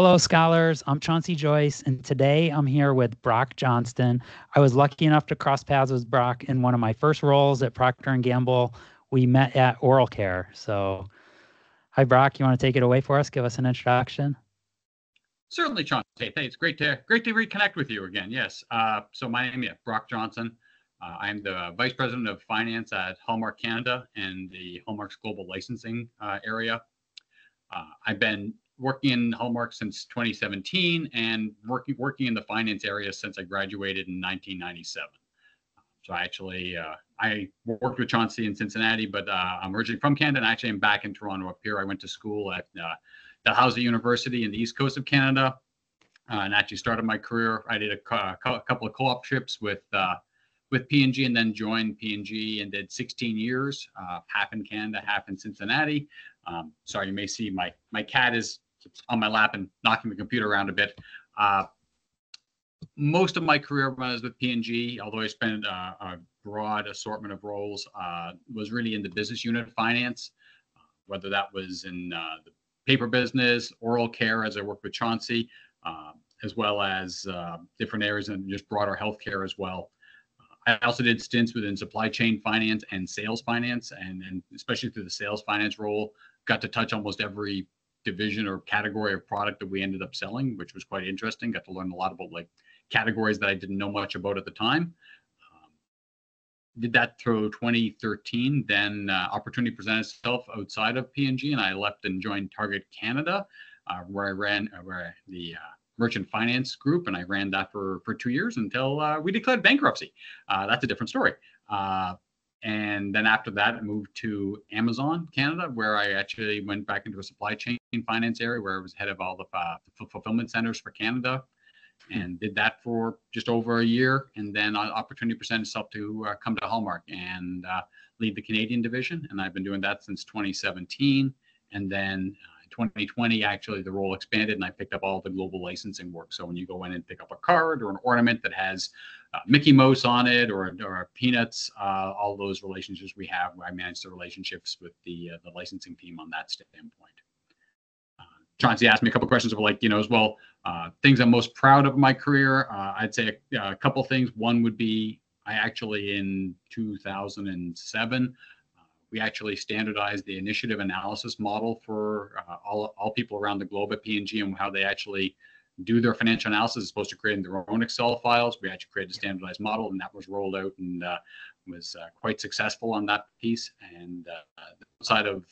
Hello, scholars. I'm Chauncey Joyce, and today I'm here with Brock Johnston. I was lucky enough to cross paths with Brock in one of my first roles at Procter & Gamble. We met at Oral Care. So, hi, Brock. You want to take it away for us? Give us an introduction. Certainly, Chauncey. Hey, it's great to reconnect with you again. Yes. So my name is Brock Johnston. I'm the Vice President of Finance at Hallmark Canada and the Hallmark's global licensing area. I've been working in Hallmark since 2017 and working in the finance area since I graduated in 1997. So I worked with Chauncey in Cincinnati, but I'm originally from Canada, and actually I'm back in Toronto up here. I went to school at Dalhousie University in the east coast of Canada, and actually started my career. I did a couple of co-op trips with P&G, and then joined P&G and did 16 years, half in Canada, half in Cincinnati. Sorry, you may see my cat is on my lap and knocking the computer around a bit. Most of my career when I was with P&G, although I spent a broad assortment of roles, was really in the business unit finance, whether that was in the paper business, oral care, as I worked with Chauncey, as well as different areas and just broader healthcare as well. I also did stints within supply chain finance and sales finance, and especially through the sales finance role, got to touch almost every division or category of product that we ended up selling, which was quite interesting. Got to learn a lot about categories that I didn't know much about at the time. Did that through 2013. Then opportunity presented itself outside of P&G, and I left and joined Target Canada, where I ran the merchant finance group, and I ran that for 2 years until we declared bankruptcy. That's a different story. And then after that, I moved to Amazon Canada, where I actually went back into a supply chain finance area, where I was head of all the fulfillment centers for Canada, and did that for just over a year. And then opportunity presented itself to come to Hallmark and lead the Canadian division. And I've been doing that since 2017. And then 2020, actually, the role expanded and I picked up all the global licensing work. So when you go in and pick up a card or an ornament that has Mickey Mouse on it or Peanuts, all those relationships we have, I manage the relationships with the licensing team on that standpoint. Chauncey asked me a couple of questions of as well, things I'm most proud of in my career. I'd say a couple things. One would be I actually in 2007, we actually standardized the initiative analysis model for all people around the globe at P&G and how they actually do their financial analysis as opposed to creating their own Excel files. We actually created a standardized model, and that was rolled out and was quite successful on that piece. And outside of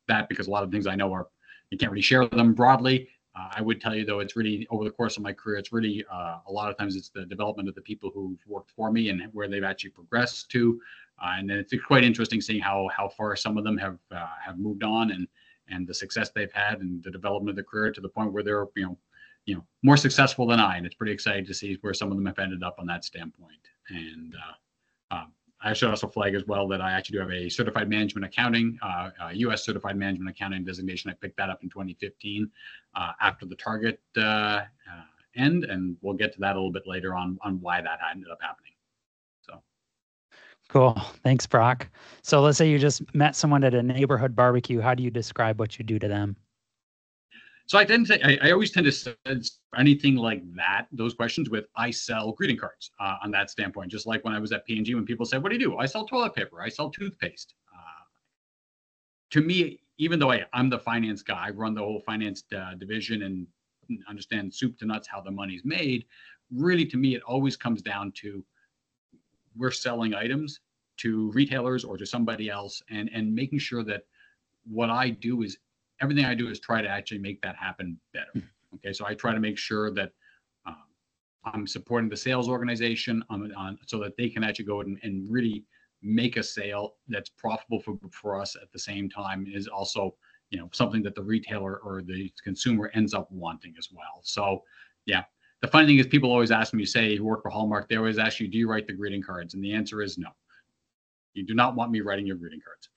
that, because a lot of things I know you can't really share them broadly. I would tell you, though, it's really over the course of my career, it's really a lot of times it's the development of the people who've worked for me and where they've actually progressed to. And then it's quite interesting seeing how far some of them have moved on and the success they've had and the development of their career to the point where they're more successful than I. And it's pretty exciting to see where some of them have ended up on that standpoint. And I should also flag as well that I actually do have a certified management accounting, U.S. certified management accounting designation. I picked that up in 2015 after the Target end, and we'll get to that a little bit later on why that ended up happening. So. Cool. Thanks, Brock. So let's say you just met someone at a neighborhood barbecue. How do you describe what you do to them? So I always tend to say anything like that, those questions with, I sell greeting cards on that standpoint. Just like when I was at P&G, when people say, what do you do? I sell toilet paper. I sell toothpaste. To me, even though I'm the finance guy, I run the whole finance division and understand soup to nuts how the money's made. Really, to me, it always comes down to we're selling items to retailers or to somebody else and making sure that what I do is everything I do is try to actually make that happen better. Okay, so I try to make sure that I'm supporting the sales organization so that they can actually go and really make a sale that's profitable for us at the same time is also something that the retailer or the consumer ends up wanting as well. So yeah, the funny thing is people always ask me, say you work for Hallmark, they always ask you, do you write the greeting cards? And the answer is no. You do not want me writing your greeting cards.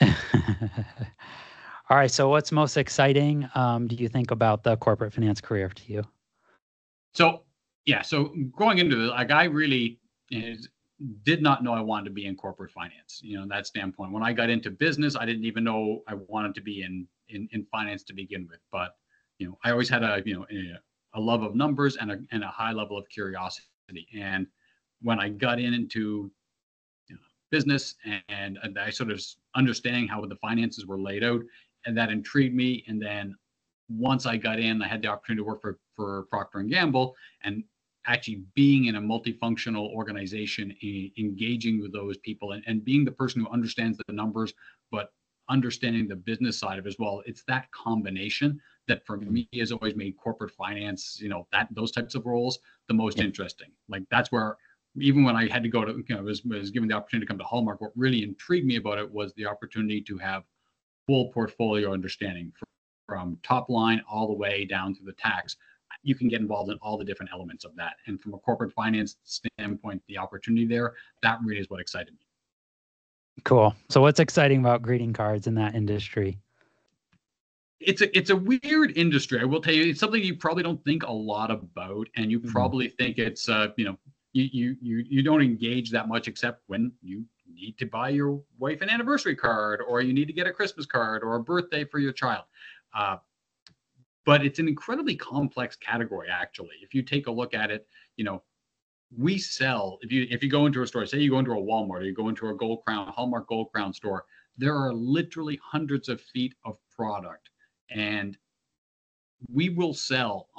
All right. So what's most exciting, do you think, about the corporate finance career to you? So going into it, I really did not know I wanted to be in corporate finance, that standpoint. When I got into business, I didn't even know I wanted to be in finance to begin with. But I always had a love of numbers and a high level of curiosity. And when I got into business and I sort of understanding how the finances were laid out, and that intrigued me. And then once I got in, I had the opportunity to work for Procter and Gamble, and actually being in a multifunctional organization, engaging with those people, and being the person who understands the numbers, but understanding the business side of it as well. It's that combination that for me has always made corporate finance, those types of roles the most interesting. Like that's where, even when I had to go to, was given the opportunity to come to Hallmark, what really intrigued me about it was the opportunity to have full portfolio understanding from top line all the way down to the tax. You can get involved in all the different elements of that. And from a corporate finance standpoint, the opportunity there, that really is what excited me. Cool. So what's exciting about greeting cards in that industry? It's a weird industry. I will tell you, it's something you probably don't think a lot about, and you probably think it's you don't engage that much except when you need to buy your wife an anniversary card, or you need to get a Christmas card or a birthday for your child. But it's an incredibly complex category, actually. If you take a look at it, we sell, if you go into a store, say you go into a Walmart or you go into a Hallmark Gold Crown store, there are literally hundreds of feet of product. And we will sell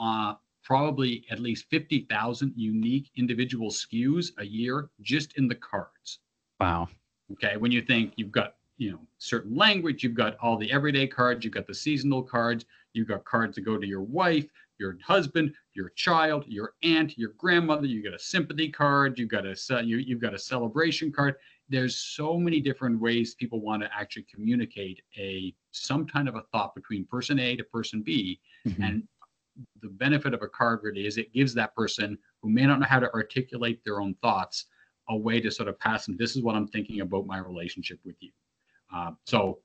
probably at least 50,000 unique individual SKUs a year just in the cards. Wow. Okay. When you think you've got, certain language, you've got all the everyday cards, you've got the seasonal cards, you've got cards that go to your wife, your husband, your child, your aunt, your grandmother, you got a sympathy card, you've got a celebration card. There's so many different ways people want to actually communicate some kind of a thought between person A to person B. And the benefit of a card really is it gives that person who may not know how to articulate their own thoughts a way to sort of pass them. This is what I'm thinking about my relationship with you. So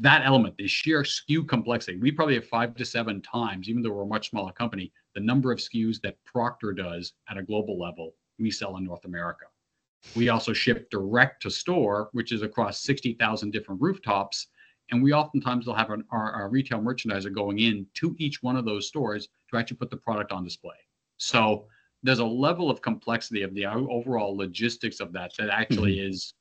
that element, the sheer SKU complexity, we probably have 5 to 7 times, even though we're a much smaller company, the number of SKUs that Procter does at a global level, we sell in North America. We also ship direct to store, which is across 60,000 different rooftops. And we oftentimes will have our retail merchandiser going in to each one of those stores to actually put the product on display. So there's a level of complexity of the overall logistics of that actually is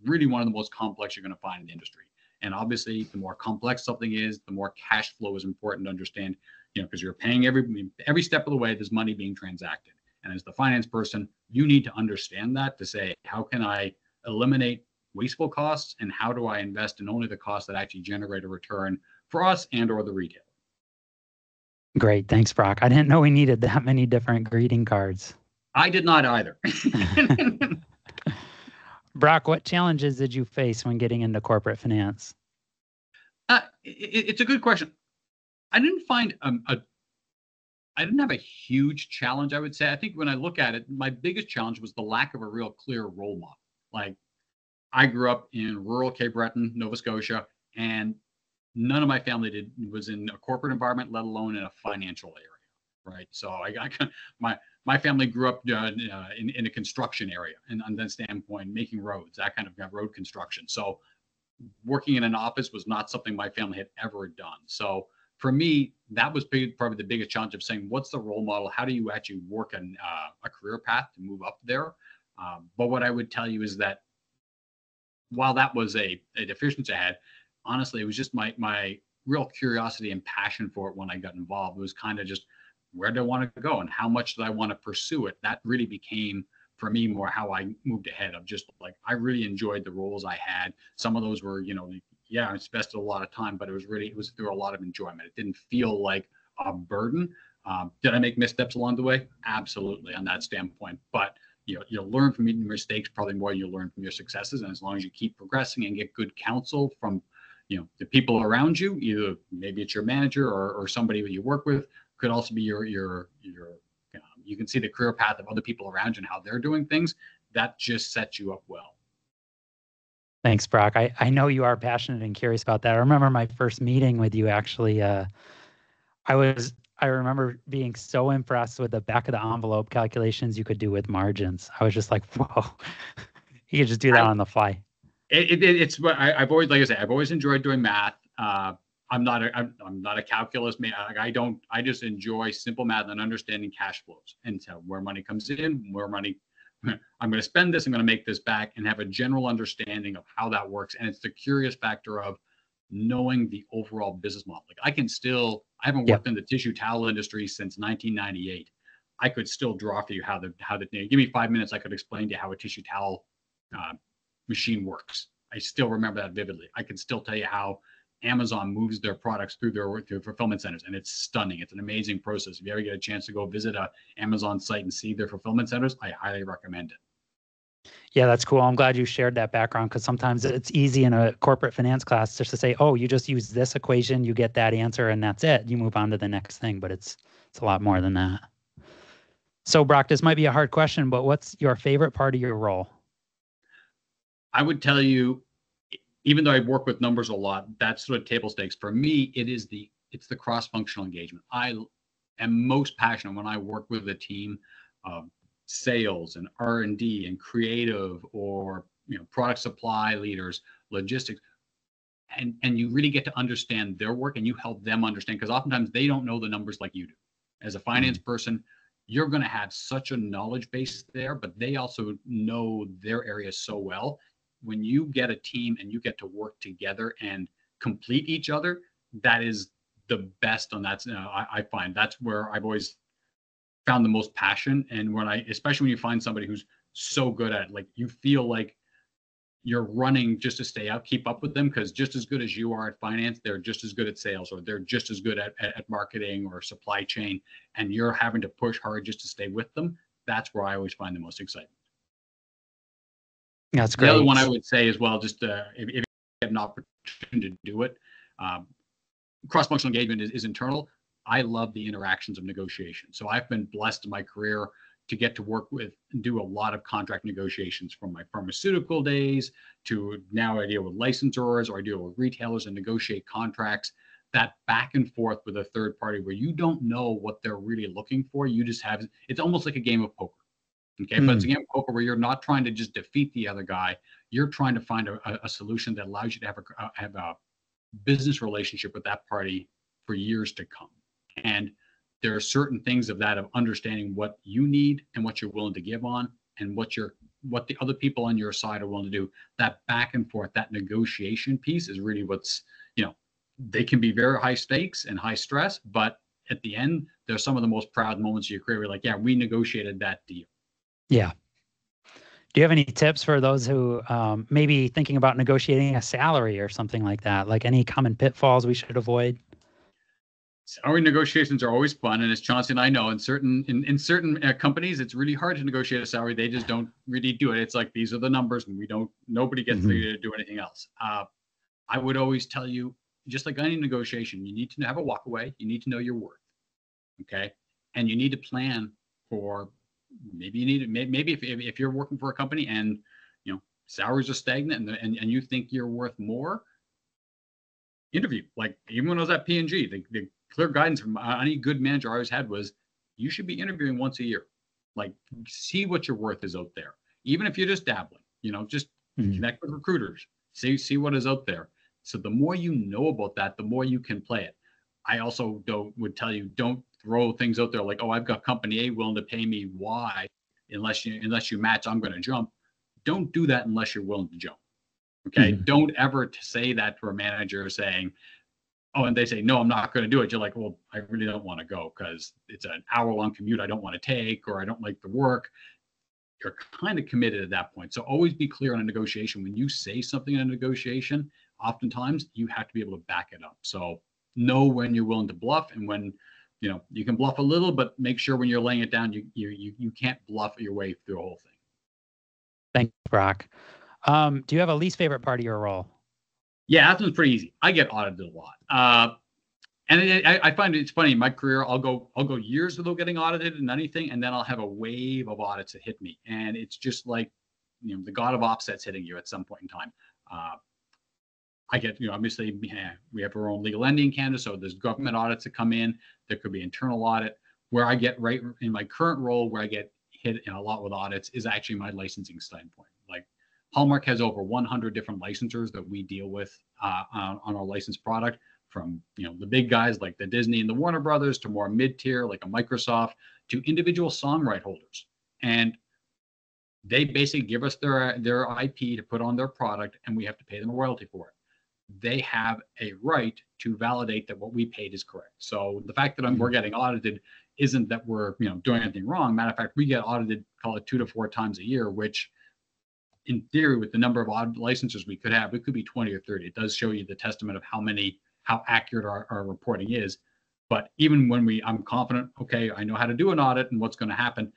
really one of the most complex you're going to find in the industry. And obviously, the more complex something is, the more cash flow is important to understand, because you're paying every step of the way, there's money being transacted. And as the finance person, you need to understand that to say, how can I eliminate wasteful costs, and how do I invest in only the costs that actually generate a return for us and or the retailer? Great. Thanks, Brock. I didn't know we needed that many different greeting cards. I did not either. Brock, what challenges did you face when getting into corporate finance? It's a good question. I didn't find I didn't have a huge challenge, I would say. I think when I look at it, my biggest challenge was the lack of a real clear role model. Like, I grew up in rural Cape Breton, Nova Scotia, and none of my family was in a corporate environment, let alone in a financial area, right? So my family grew up in a construction area, and on that standpoint, making roads, that kind of road construction. So working in an office was not something my family had ever done. So for me, that was probably the biggest challenge of saying, what's the role model? How do you actually work a career path to move up there? But what I would tell you is that while that was a deficiency I had, honestly, it was just my real curiosity and passion for it when I got involved. It was kind of just, where do I want to go and how much do I want to pursue it? That really became, for me, more how I moved ahead of just like, I really enjoyed the roles I had. Some of those were, I invested a lot of time, but it was through a lot of enjoyment. It didn't feel like a burden. Did I make missteps along the way? Absolutely, on that standpoint. But you'll learn from your mistakes probably more than you'll learn from your successes. And as long as you keep progressing and get good counsel from, the people around you, either maybe it's your manager or somebody that you work with, could also be your you can see the career path of other people around you and how they're doing things. That just sets you up well. Thanks, Brock. I know you are passionate and curious about that. I remember my first meeting with you, actually. I remember being so impressed with the back of the envelope calculations you could do with margins. I was just like, whoa, you could just do that on the fly. It's what I've always, like I said, I've always enjoyed doing math. I'm not a calculus man. I just enjoy simple math and understanding cash flows and so where money comes in, where money I'm going to spend this, I'm going to make this back, and have a general understanding of how that works. And it's the curious factor of knowing the overall business model. Like I haven't worked in the tissue towel industry since 1998. I could still draw for you how give me 5 minutes. I could explain to you how a tissue towel machine works. I still remember that vividly. I can still tell you how Amazon moves their products through their fulfillment centers, and it's stunning. It's an amazing process. If you ever get a chance to go visit a Amazon site and see their fulfillment centers, I highly recommend it. Yeah, that's cool. I'm glad you shared that background, because sometimes it's easy in a corporate finance class just to say, oh, you just use this equation, you get that answer, and that's it. You move on to the next thing, but it's a lot more than that. So Brock, this might be a hard question, but what's your favorite part of your role? I would tell you, even though I work with numbers a lot, that's sort of table stakes. For me, it's the cross-functional engagement. I am most passionate when I work with a team of sales and R&D and creative, or product supply leaders, logistics, and you really get to understand their work and you help them understand, because oftentimes they don't know the numbers like you do. As a finance person, you're going to have such a knowledge base there, but they also know their area so well. When you get a team and you get to work together and complete each other, that is the best on that. I find that's where I've always found the most passion. And especially when you find somebody who's so good at it, like you feel like you're running just to stay up, keep up with them, because just as good as you are at finance, they're just as good at sales, or they're just as good at marketing or supply chain, and you're having to push hard just to stay with them. That's where I always find the most excitement. That's great. The other one I would say as well, just if you get an opportunity to do it, cross-functional engagement is internal. I love the interactions of negotiation. So I've been blessed in my career to get to work with and do a lot of contract negotiations, from my pharmaceutical days to now I deal with licensors, or I deal with retailers and negotiate contracts. That back and forth with a third party where you don't know what they're really looking for. You just have, it's almost like a game of poker. Okay, but it's a game of poker where you're not trying to just defeat the other guy. You're trying to find a solution that allows you to have a business relationship with that party for years to come. And there are certain things of understanding what you need and what you're willing to give on, and what the other people on your side are willing to do. That back and forth, that negotiation piece is really what's, they can be very high stakes and high stress, but at the end, they're some of the most proud moments of your career. Where you're like, yeah, we negotiated that deal. Yeah. Do you have any tips for those who maybe thinking about negotiating a salary or something like that? Like any common pitfalls we should avoid? Salary negotiations are always fun, and as Chauncey and I know, in certain companies, it's really hard to negotiate a salary. They just don't really do it. It's like, these are the numbers, and nobody gets to do anything else. I would always tell you, just like any negotiation, you need to have a walk away. You need to know your worth, okay, and you need to plan for. Maybe if you're working for a company and salaries are stagnant, and you think you're worth more, interview. Like, even when I was at P&G, the clear guidance from any good manager I always had was, you should be interviewing once a year. Like, see what your worth is out there. Even if you're just dabbling, just connect with recruiters, see what is out there. So the more you know about that, the more you can play it. I also would tell you, don't throw things out there like, oh, I've got company A willing to pay me Y, unless you match, I'm going to jump. Don't do that unless you're willing to jump. Okay. Don't ever say that to a manager saying, oh, and they say, no, I'm not going to do it. You're like, well, I really don't want to go because it's an hour-long commute I don't want to take, or I don't like the work. You're kind of committed at that point. So always be clear on a negotiation. When you say something in a negotiation, oftentimes you have to be able to back it up. So know when you're willing to bluff, and when you can bluff a little, but make sure when you're laying it down, you can't bluff your way through the whole thing. Thanks, Brock. Do you have a least favorite part of your role? Yeah, that one's pretty easy. I get audited a lot. And I find it's funny in my career, I'll go years without getting audited in anything, and then I'll have a wave of audits that hit me. And it's just like, the god of offsets hitting you at some point in time. I get, obviously we have our own legal entity in Canada, so there's government audits that come in. There could be internal audit. Where I get right in my current role, where I get hit a lot with audits, is actually my licensing standpoint. Like, Hallmark has over 100 different licensors that we deal with on our licensed product. from the big guys like the Disney and the Warner Brothers to more mid-tier like a Microsoft to individual songright holders. And they basically give us their IP to put on their product, and we have to pay them a royalty for it. They have a right to validate that what we paid is correct. So the fact that we're getting audited isn't that we're doing anything wrong. Matter of fact, we get audited, call it 2 to 4 times a year, which in theory, with the number of odd licenses we could have, it could be 20 or 30. It does show you the testament of how accurate our reporting is. But even when I'm confident, okay, I know how to do an audit and what's going to happen,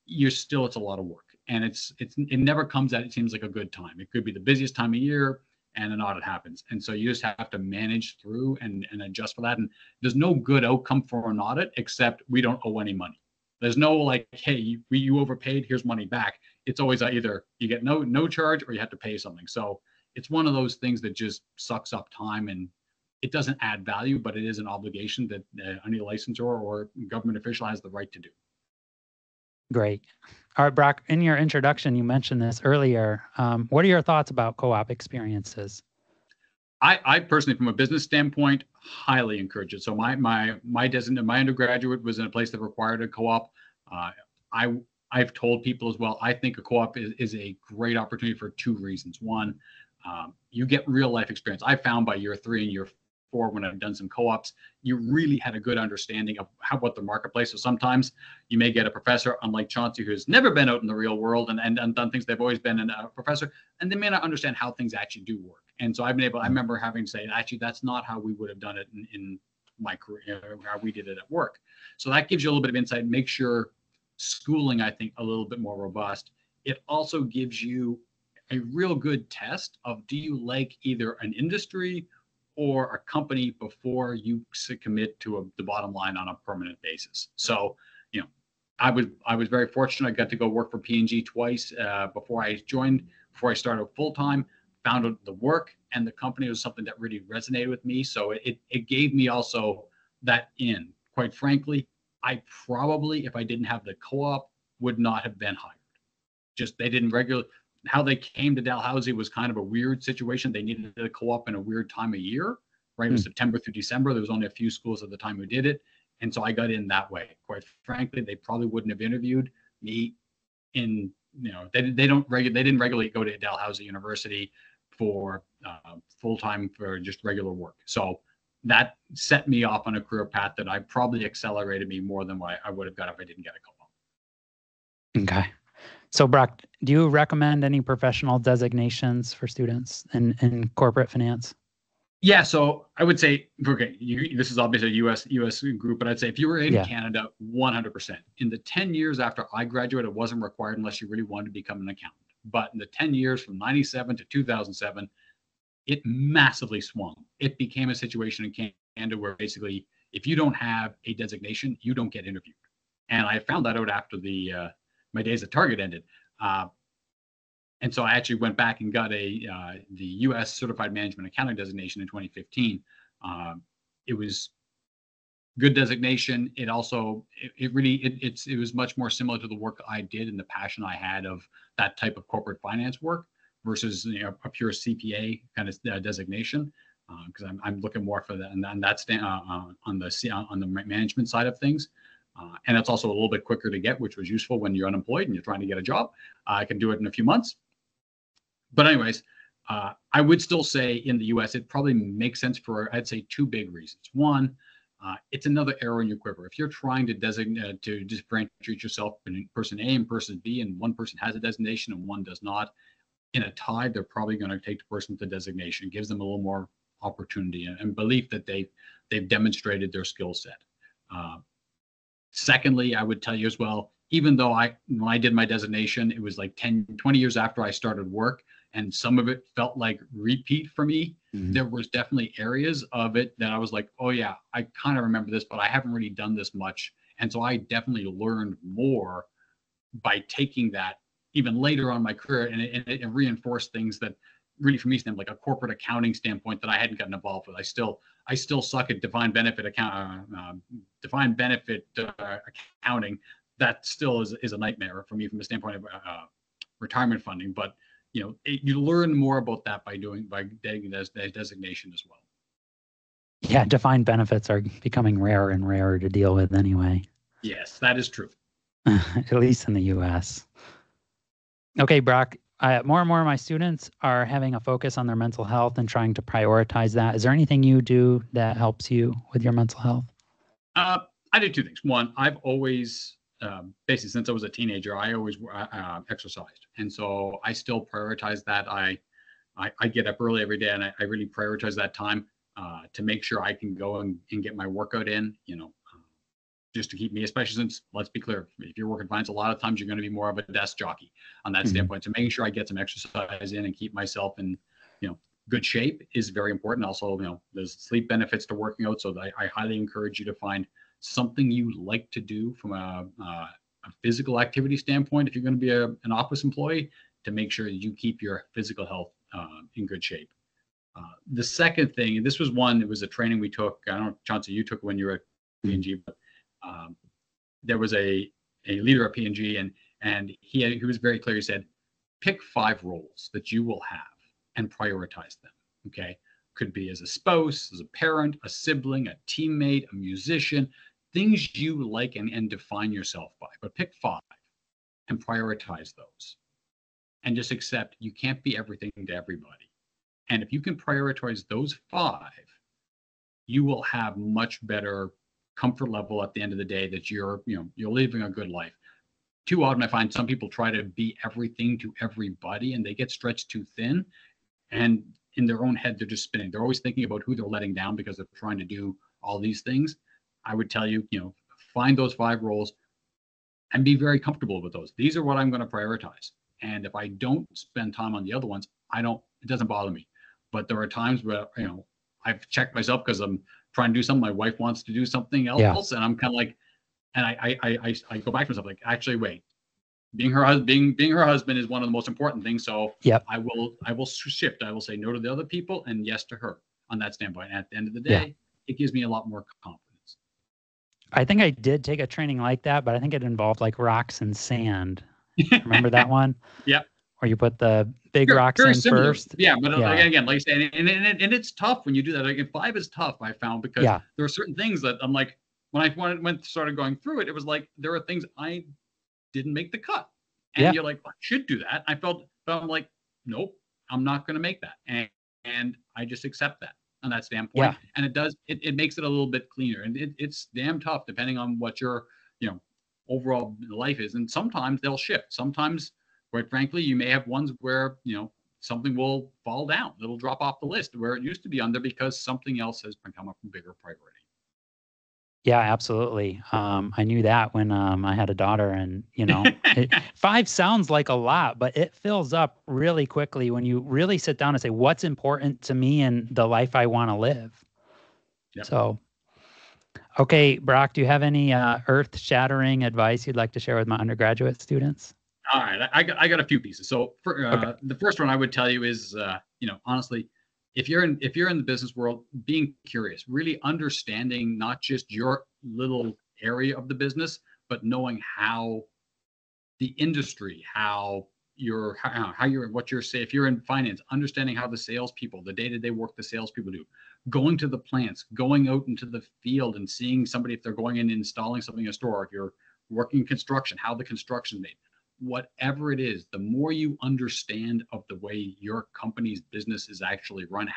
it's a lot of work. And it never comes at, it seems like a good time. It could be the busiest time of year and an audit happens. And so you just have to manage through and adjust for that. And there's no good outcome for an audit except we don't owe any money. There's no like, hey, you overpaid, here's money back. It's always either you get no charge or you have to pay something. So it's one of those things that just sucks up time, and it doesn't add value, but it is an obligation that any licensor or government official has the right to do. Great. All right, Brock, in your introduction, you mentioned this earlier. What are your thoughts about co-op experiences? I personally, from a business standpoint, highly encourage it. So my undergraduate was in a place that required a co-op. I've told people as well, I think a co-op is a great opportunity for 2 reasons. One, you get real life experience. I found by year 3 and year 4, when I've done some co-ops, you really had a good understanding of what the marketplace. So sometimes you may get a professor, unlike Chauncey, who's never been out in the real world and done things. They've always been a professor, and they may not understand how things actually do work. And so I remember having to say, actually, that's not how we would have done it in my career, how we did it at work. So that gives you a little bit of insight. Make sure schooling, I think, a little bit more robust. It also gives you a real good test of, do you like either an industry or a company before you commit to the bottom line on a permanent basis. So, I was very fortunate. I got to go work for P&G twice before I started full time. Found out the work and the company was something that really resonated with me. So it gave me also that in. Quite frankly, I probably, if I didn't have the co-op, would not have been hired. Just they didn't how they came to Dalhousie was kind of a weird situation. They needed a co-op in a weird time of year, right? It was September through December. There was only a few schools at the time who did it. And so I got in that way. Quite frankly, they probably wouldn't have interviewed me they didn't regularly go to Dalhousie University for full-time for just regular work. So that set me off on a career path that I probably accelerated me more than what I would have got if I didn't get a co-op. Okay. So Brock, do you recommend any professional designations for students in corporate finance? Yeah, so I would say, okay, this is obviously a US group, but I'd say if you were in Canada, 100%. In the 10 years after I graduated, it wasn't required unless you really wanted to become an accountant. But in the 10 years from 97 to 2007, it massively swung. It became a situation in Canada where basically, if you don't have a designation, you don't get interviewed. And I found that out after my days at Target ended. And so I actually went back and got the U.S. Certified Management Accounting designation in 2015. It was good degdesignation. It also, it was much more similar to the work I did and the passion I had of that type of corporate finance work versus a pure CPA kind of designation. Because I'm looking more for that, and that's on the management side of things. And it's also a little bit quicker to get, which was useful when you're unemployed and you're trying to get a job. I can do it in a few months. But anyways, I would still say in the US, it probably makes sense for, I'd say, 2 big reasons. One, it's another arrow in your quiver. If you're trying to to differentiate yourself in person A and person B, and one person has a designation and one does not, in a tie, they're probably going to take the person with the designation. It gives them a little more opportunity and belief that they've demonstrated their skill set. Secondly, I would tell you as well, even though when I did my designation, it was like 20 years after I started work, and some of it felt like repeat for me. Mm-hmm. There was definitely areas of it that I was like, oh yeah, I kind of remember this, but I haven't really done this much. And so I definitely learned more by taking that even later on in my career, and it reinforced things that really, for me, stand like a corporate accounting standpoint that I hadn't gotten involved with. I still suck at defined benefit accounting. That still is a nightmare for me from the standpoint of retirement funding. But you learn more about that by getting this designation as well. Yeah, defined benefits are becoming rarer and rarer to deal with anyway, Yes, that is true. at least in the US. Okay, Brock, more and more of my students are having a focus on their mental health and trying to prioritize that. Is there anything you do that helps you with your mental health? I do two things. One, I've always, basically since I was a teenager, I always exercised. And so I still prioritize that. I get up early every day and I really prioritize that time to make sure I can go and get my workout in, just to keep me, especially since, let's be clear, if you're working finance, a lot of times you're going to be more of a desk jockey on that standpoint. So making sure I get some exercise in and keep myself in, good shape is very important. Also, there's sleep benefits to working out. So I highly encourage you to find something you like to do from a physical activity standpoint. If you're going to be an office employee, to make sure you keep your physical health in good shape. The second thing, and this was one, it was a training we took. I don't know, Chauncey, you took when you were at P&G, but there was a leader at P&G, and he was very clear. He said, pick 5 roles that you will have and prioritize them. Okay, could be as a spouse, as a parent, a sibling, a teammate, a musician, things you like and define yourself by. But pick 5 and prioritize those, and just accept you can't be everything to everybody. And if you can prioritize those 5, you will have much better comfort level at the end of the day that you're living a good life. Too often I find some people try to be everything to everybody and they get stretched too thin, and in their own head they're just spinning. They're always thinking about who they're letting down because they're trying to do all these things. I would tell you, find those 5 roles and be very comfortable with those. These are what I'm going to prioritize. And if I don't spend time on the other ones, it doesn't bother me. But there are times where, I've checked myself because I'm trying to do something. My wife wants to do something else. Yeah. And I'm kind of like, and I go back to myself, like, actually, wait, being her husband is one of the most important things. So yep. I will shift. I will say no to the other people and yes to her on that standpoint. And at the end of the day, It gives me a lot more confidence. I think I did take a training like that, but I think it involved like rocks and sand. Remember that one? Yep. Where you put the big rocks in similar. First. Yeah, but again, like I said, and it's tough when you do that. Like 5 is tough, I found, because there are certain things that I'm like, when I started going through it, it was like there are things I didn't make the cut, and you're like, I should do that. But I'm like, nope, I'm not going to make that, and I just accept that on that standpoint. And it makes it a little bit cleaner, and it's damn tough depending on what your overall life is, and sometimes they'll shift. Sometimes, quite frankly, you may have ones where something will fall down. It'll drop off the list where it used to be under because something else has become a bigger priority. Yeah, absolutely. I knew that when I had a daughter, and 5 sounds like a lot, but it fills up really quickly when you really sit down and say, what's important to me and the life I want to live. Yep. So, okay, Brock, do you have any earth-shattering advice you'd like to share with my undergraduate students? All right, I got a few pieces. So the first one I would tell you is, honestly, if you're in the business world, being curious, really understanding not just your little area of the business, but knowing how the industry, if you're in finance, understanding how the salespeople, the day-to-day work the salespeople do, going to the plants, going out into the field and seeing somebody, if they're going in and installing something in a store, if you're working construction, how the construction made. Whatever it is, the more you understand of the way your company's business is actually run,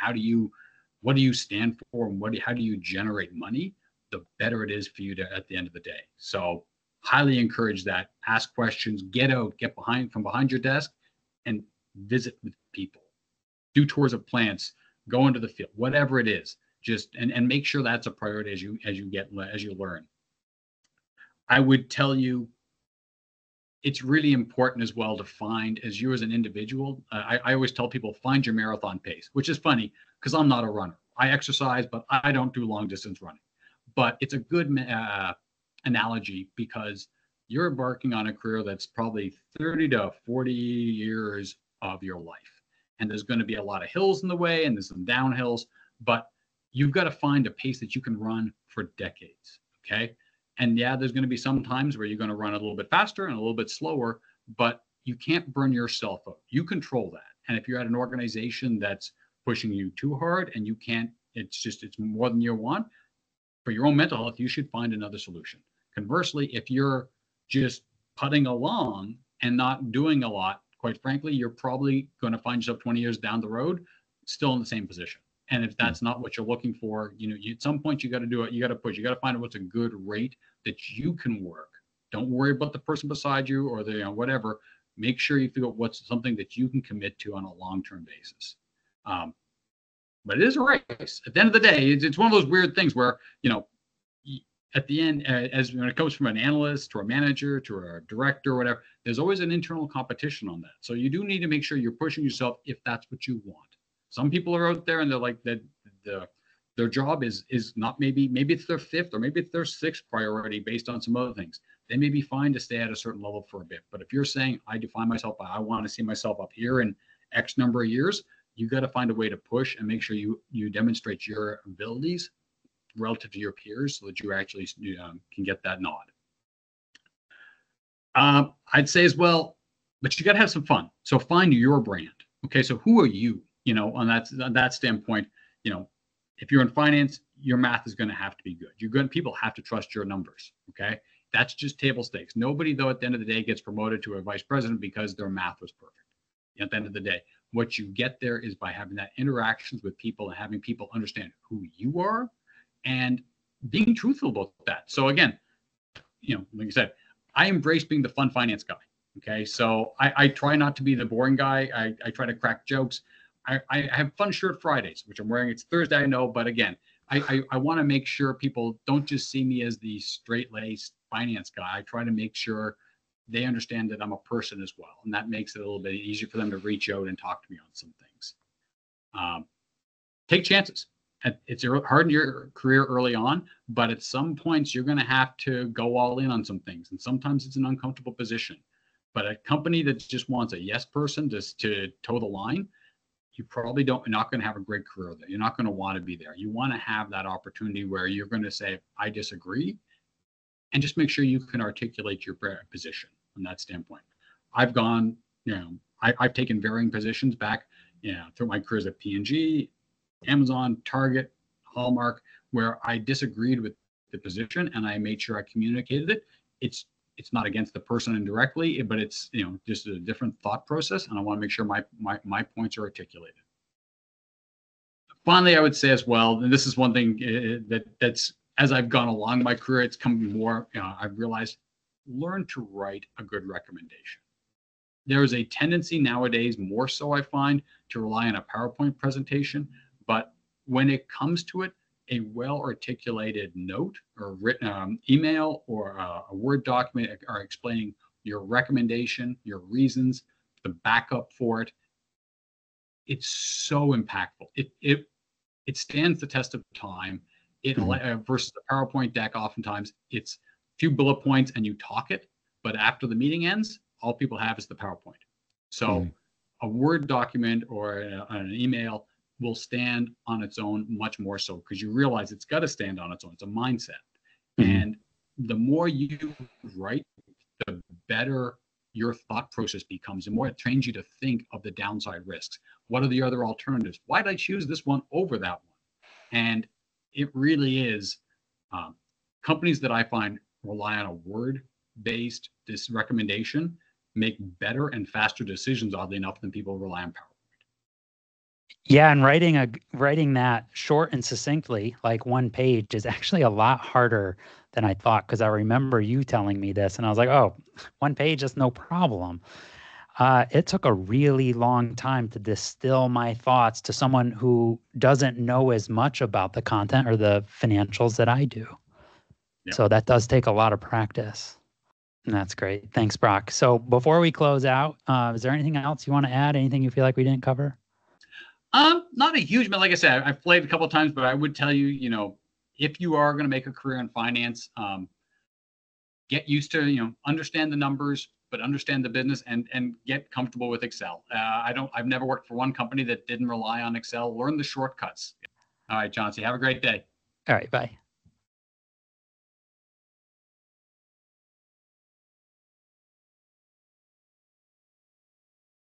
what do you stand for, and how do you generate money, the better it is for you at the end of the day. So highly encourage that. Ask questions, get from behind your desk and visit with people, do tours of plants, go into the field, whatever it is, just and make sure that's a priority as you learn. I would tell you, it's really important as well to find, as you as an individual, I always tell people, find your marathon pace, which is funny because I'm not a runner. I exercise, but I don't do long distance running. But it's a good analogy because you're embarking on a career that's probably 30 to 40 years of your life. And there's going to be a lot of hills in the way and there's some downhills, but you've got to find a pace that you can run for decades, okay? And there's going to be some times where you're going to run a little bit faster and a little bit slower, but you can't burn yourself out. You control that. And if you're at an organization that's pushing you too hard and you can't it's more than you want. For your own mental health, you should find another solution. Conversely, if you're just putting along and not doing a lot, quite frankly, you're probably going to find yourself 20 years down the road still in the same position. And if that's not what you're looking for, at some point you got to do it. You got to push. You got to find out what's a good rate that you can work. Don't worry about the person beside you or the whatever. Make sure you figure out what's something that you can commit to on a long-term basis. But it is a race. At the end of the day, it's one of those weird things where, at the end, as when it comes from an analyst to a manager to a director or whatever, there's always an internal competition on that. So you do need to make sure you're pushing yourself if that's what you want. Some people are out there and they're like that. Their job is not maybe it's their fifth or maybe it's their sixth priority based on some other things. They may be fine to stay at a certain level for a bit. But if you're saying I define myself by I want to see myself up here in X number of years, you got to find a way to push and make sure you demonstrate your abilities relative to your peers so that you actually can get that nod. I'd say as well, but you got to have some fun. So find your brand. Okay, so who are you? On that standpoint, if you're in finance, your math is going to have to be good. People have to trust your numbers. Okay, that's just table stakes. Nobody, though, at the end of the day gets promoted to a vice president because their math was perfect. At the end of the day, what you get there is by having that interactions with people and having people understand who you are and being truthful about that. So again, like I said, I embrace being the fun finance guy. Okay, so I try not to be the boring guy. I try to crack jokes. I have fun shirt Fridays, which I'm wearing. It's Thursday, I know, but again, I want to make sure people don't just see me as the straight-laced finance guy. I try to make sure they understand that I'm a person as well, and that makes it a little bit easier for them to reach out and talk to me on some things. Take chances. It's hard in your career early on, but at some points you're going to have to go all in on some things, and sometimes it's an uncomfortable position. But a company that just wants a yes person just to toe the line, you probably you're not going to have a great career there. You're not going to want to be there. You want to have that opportunity where you're going to say, I disagree, and just make sure you can articulate your position from that standpoint. I've gone, I've taken varying positions back, through my careers at P&G, Amazon, Target, Hallmark, where I disagreed with the position and I made sure I communicated it. It's not against the person indirectly, but it's just a different thought process, and I want to make sure my points are articulated. Finally, I would say as well, and this is one thing that's as I've gone along my career, it's come more. I've realized learn to write a good recommendation. There is a tendency nowadays, more so I find, to rely on a PowerPoint presentation, but when it comes to it, a well-articulated note or written email or a Word document are explaining your recommendation, your reasons, the backup for it. It's so impactful. It stands the test of time. Versus the PowerPoint deck, oftentimes it's a few bullet points and you talk it, but after the meeting ends, all people have is the PowerPoint. So a Word document or an email will stand on its own much more so because you realize it's got to stand on its own. It's a mindset. And the more you write, the better your thought process becomes. The more it trains you to think of the downside risks. What are the other alternatives? Why did I choose this one over that one? And it really is companies that I find rely on a word-based this recommendation make better and faster decisions, oddly enough, than people rely on PowerPoint. Yeah, and writing that short and succinctly, like one page, is actually a lot harder than I thought, because I remember you telling me this, and I was like, oh, one page is no problem. It took a really long time to distill my thoughts to someone who doesn't know as much about the content or the financials that I do. Yep. So that does take a lot of practice. And that's great. Thanks, Brock. So before we close out, is there anything else you want to add? Anything you feel like we didn't cover? Not a huge amount. Like I said, I've played a couple of times, but I would tell you, if you are going to make a career in finance, get used to, understand the numbers, but understand the business and get comfortable with Excel. I've never worked for one company that didn't rely on Excel. Learn the shortcuts. All right, Chauncey, have a great day. All right, bye.